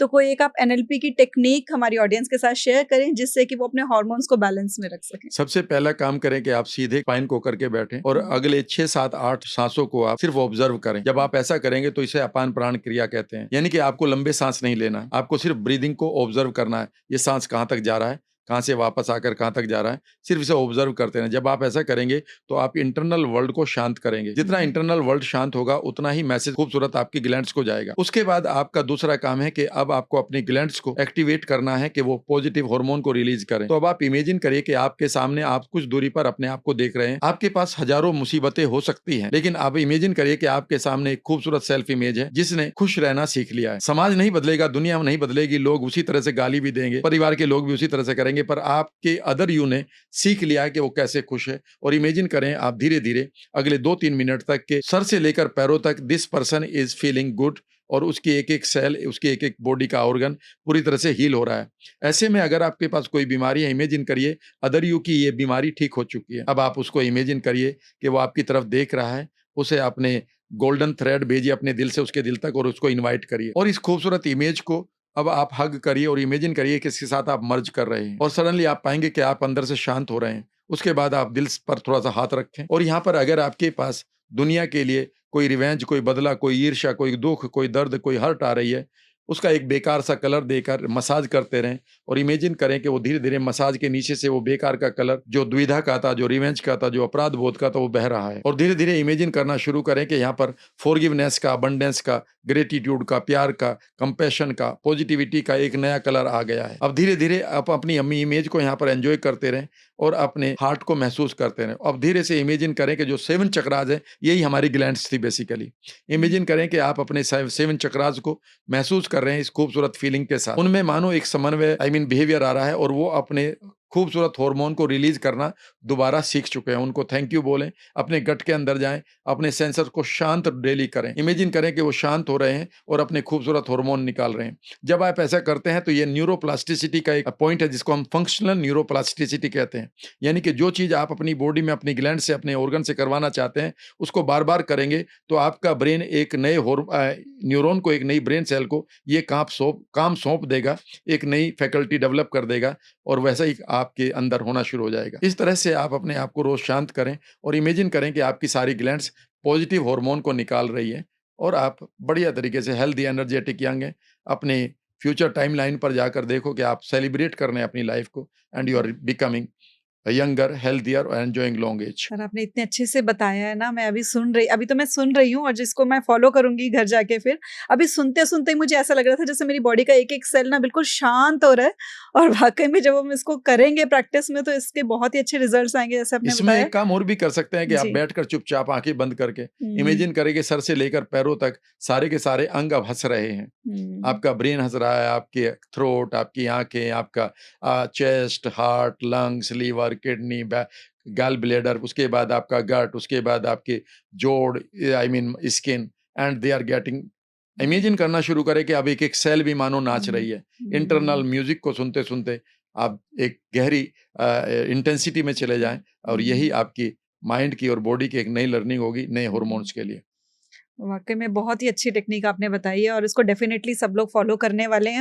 तो कोई एक आप एनएलपी की टेक्निक हमारी ऑडियंस के साथ शेयर करें जिससे कि वो अपने हार्मोन्स को बैलेंस में रख सकें। सबसे पहला काम करें कि आप सीधे स्पाइन को करके बैठें और अगले 6, 7, 8 सांसों को आप सिर्फ ऑब्जर्व करें। जब आप ऐसा करेंगे तो इसे अपान प्राण क्रिया कहते हैं, यानी कि आपको लंबे सांस नहीं लेना, आपको सिर्फ ब्रीदिंग को ऑब्जर्व करना है। ये सांस कहाँ तक जा रहा है, कहाँ से वापस आकर कहाँ तक जा रहा है, सिर्फ इसे ऑब्जर्व करते रहें। जब आप ऐसा करेंगे तो आप इंटरनल वर्ल्ड को शांत करेंगे। जितना इंटरनल वर्ल्ड शांत होगा उतना ही मैसेज खूबसूरत आपकी ग्लैंड्स को जाएगा। उसके बाद आपका दूसरा काम है कि अब आपको अपनी ग्लैंड्स को एक्टिवेट करना है कि वो पॉजिटिव हार्मोन को रिलीज करें। तो अब आप इमेजिन करिए कि आपके सामने आप कुछ दूरी पर अपने आप को देख रहे हैं। आपके पास हजारों मुसीबतें हो सकती हैं, लेकिन आप इमेजिन करिए कि आपके सामने एक खूबसूरत सेल्फ इमेज है जिसने खुश रहना सीख लिया है। समाज नहीं बदलेगा, दुनिया नहीं बदलेगी, लोग उसी तरह से गाली भी देंगे, परिवार के लोग भी उसी तरह से करेंगे, पर आपके अदर यू ने सीख लिया है कि वो कैसे खुश है। और इमेजिन करें आप धीरे धीरे अगले 2-3 मिनट तक के सर से लेकर पैरों तक this person is feeling good, और उसकी एक एक सेल, उसकी एक एक बॉडी का ऑर्गन पूरी तरह से हील हो रहा है। ऐसे में अगर आपके पास कोई बीमारी है, इमेजिन करिए अदर यू की ये बीमारी ठीक हो चुकी है। अब आप उसको इमेजिन करिए कि वो आपकी तरफ देख रहा है, उसे अपने गोल्डन थ्रेड भेजिए अपने दिल से उसके दिल तक और उसको इन्वाइट करिए, और इस खूबसूरत इमेज को अब आप हग करिए और इमेजिन करिए कि इसके साथ आप मर्ज कर रहे हैं, और सडनली आप पाएंगे कि आप अंदर से शांत हो रहे हैं। उसके बाद आप दिल पर थोड़ा सा हाथ रखें, और यहाँ पर अगर आपके पास दुनिया के लिए कोई रिवेंज, कोई बदला, कोई ईर्ष्या, कोई दुख, कोई दर्द, कोई हर्ट आ रही है, उसका एक बेकार सा कलर देकर मसाज करते रहें, और इमेजिन करें कि वो धीरे धीरे मसाज के नीचे से वो बेकार का कलर जो द्विधा का था, जो रिवेंज का था, जो अपराध बोध का था, वो बह रहा है। और धीरे धीरे इमेजिन करना शुरू करें कि यहाँ पर फॉरगिवनेस का, अबंडेंस का, ग्रेटिट्यूड का, प्यार का, कंपैशन का, पॉजिटिविटी का एक नया कलर आ गया है। अब धीरे धीरे आप अपनी अम्मी इमेज को यहाँ पर एंजॉय करते रहें और अपने हार्ट को महसूस करते रहें। अब धीरे से इमेजिन करें कि जो 7 चक्रास है यही हमारी ग्लैंड्स थी बेसिकली। इमेजिन करें कि आप अपने 7 चक्रास को महसूस कर रहे हैं इस खूबसूरत फीलिंग के साथ। उनमें मानो एक समन्वय बिहेवियर आ रहा है, और वो अपने खूबसूरत हार्मोन को रिलीज करना दोबारा सीख चुके हैं। उनको थैंक यू बोलें, अपने गट के अंदर जाएं, अपने सेंसर को शांत डेली करें। इमेजिन करें कि वो शांत हो रहे हैं और अपने खूबसूरत हार्मोन निकाल रहे हैं। जब आप ऐसा करते हैं तो ये न्यूरोप्लास्टिसिटी का एक पॉइंट है जिसको हम फंक्शनल न्यूरोप्लास्टिसिटी कहते हैं, यानी कि जो चीज आप अपनी बॉडी में अपनी ग्लैंड से, अपने ऑर्गन से करवाना चाहते हैं उसको बार बार करेंगे तो आपका ब्रेन एक नए न्यूरॉन को, एक नई ब्रेन सेल को ये काम सौंप देगा, एक नई फैकल्टी डेवलप कर देगा, और वैसा ही आपके अंदर होना शुरू हो जाएगा। इस तरह से आप अपने आप को रोज शांत करें और इमेजिन करें कि आपकी सारी ग्लैंड्स पॉजिटिव हार्मोन को निकाल रही है और आप बढ़िया तरीके से हेल्दी, एनर्जेटिक, यंग हैं। अपने फ्यूचर टाइमलाइन पर जाकर देखो कि आप सेलिब्रेट कर रहे हैं अपनी लाइफ को, and you are becoming younger, healthier और एंजॉयिंग लॉन्ग एज। सर आपने इतने अच्छे से बताया है ना, मैं अभी तो मैं सुन रही हूँ और जिसको मैं फॉलो करूंगी घर जाके फिर। अभी सुनते सुनते ही मुझे ऐसा लग रहा था जैसे मेरी बॉडी का एक एक सेल ना बिल्कुल शांत हो रहा है, और वाकई में जब हम इसको करेंगे प्रैक्टिस में तो इसके बहुत ही अच्छे रिजल्ट्स आएंगे जैसे आपने इसमें बताया। एक काम और भी कर सकते हैं कि आप जी। बैठकर चुपचाप आंखें बंद करके इमेजिन करें कि सर से लेकर पैरों तक सारे के सारे अंग अब हंस रहे हैं। आपका ब्रेन हंस रहा है, आपके थ्रोट, आपकी आंखें, आपका chest, heart, lungs, liver, kidney, gall bladder, उसके बाद आपका गट, उसके बाद आपके जोड़, skin, and they are getting. Imagine करना शुरू करें कि अब एक एक सेल भी मानो नाच रही है। इंटरनल म्यूजिक को सुनते सुनते आप एक गहरी इंटेंसिटी में चले जाएं, और यही आपकी माइंड की और बॉडी की एक नई लर्निंग होगी नए हार्मोन्स के लिए। वाकई में बहुत ही अच्छी टेक्निक आपने बताई है और इसको डेफिनेटली सब लोग फॉलो करने वाले हैं।